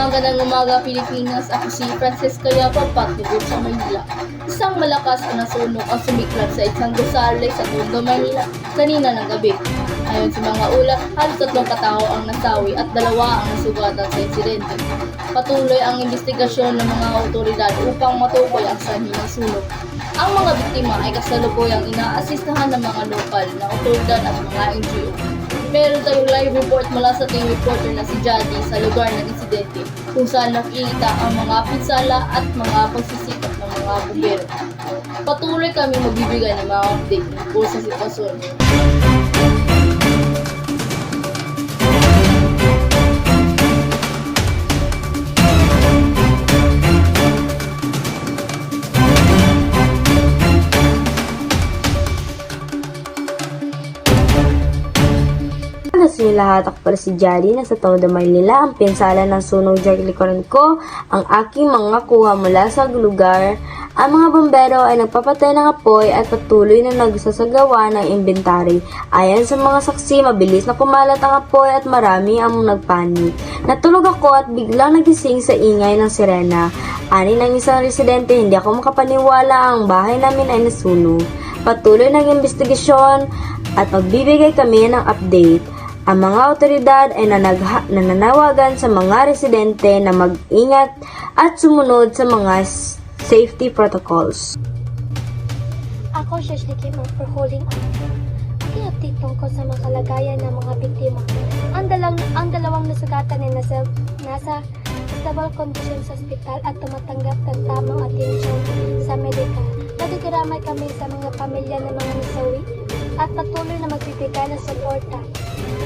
Magandang umaga Pilipinas, ako si Francesca Yapa, patungkol sa Manila. Isang malakas na sunog ang sumiklab sa isang gusali sa Tondo, Manila kanina ng gabi. Ayon sa mga ulat, halos 3 katao ang nasawi at 2 ang nasugatan sa insidente. Patuloy ang investigasyon ng mga otoridad upang matukoy ang sanhi ng sunog. Ang mga biktima ay kasalukuyang inaasistahan ng mga lokal na otoridad at mga NGO. Meron tayong live report mula sa team reporter na si Jadi sa lugar ng insidente kung saan nakikita ang mga pinsala at mga pagsisikap ng mga bumbero. Patuloy kami magbibigay ng mga update tungkol sa sitwasyon. Sa inyo lahat, ako pala si Jari, nasa Tondo, Maynila. Ang pinsala ng sunog dyan likuran ko, ang aking mga kuha mula sa lugar. Ang mga bombero ay nagpapatay ng apoy at patuloy na nagsasagawa ng inventory. Ayon sa mga saksi, mabilis na kumalat ang apoy at marami ang nagpanik. Natulog ako at biglang nagising sa ingay ng sirena. Ani ng isang residente, hindi ako makapaniwala ang bahay namin ay nasunog. Patuloy ng investigasyon at magbibigay kami ng update. Ang mga otoridad ay nananawagan sa mga residente na mag-ingat at sumunod sa mga safety protocols. Ako siya for holding up. Update tungkol sa mga kalagayan ng mga biktima. Ang dalawang nasugatan ay nasa stable condition sa ospital at tumatanggap ng tamang atensyon sa medikal. Nagkikiramay kami sa mga pamilya ng mga nasawi at patuloy na magbibigay ng suporta.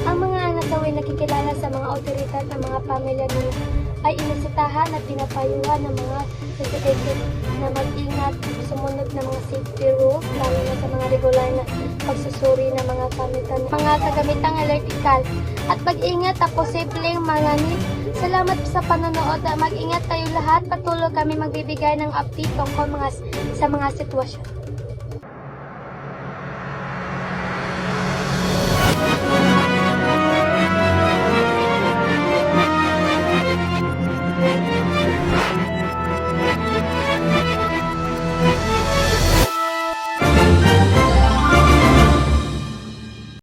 Ang mga nasawi nakikilala sa mga otoridad ng mga pamilya nila ay inisitahan at pinapayuhan ng mga residente na mag-ingat sumunod ng mga safety rules, lalo na sa mga regular na pagsusuri ng mga kagamitang electrical at mag-ingat at posibleng manganib. Salamat sa panonood at mag-ingat kayo lahat. Patuloy kami magbibigay ng update tungkol sa mga sitwasyon.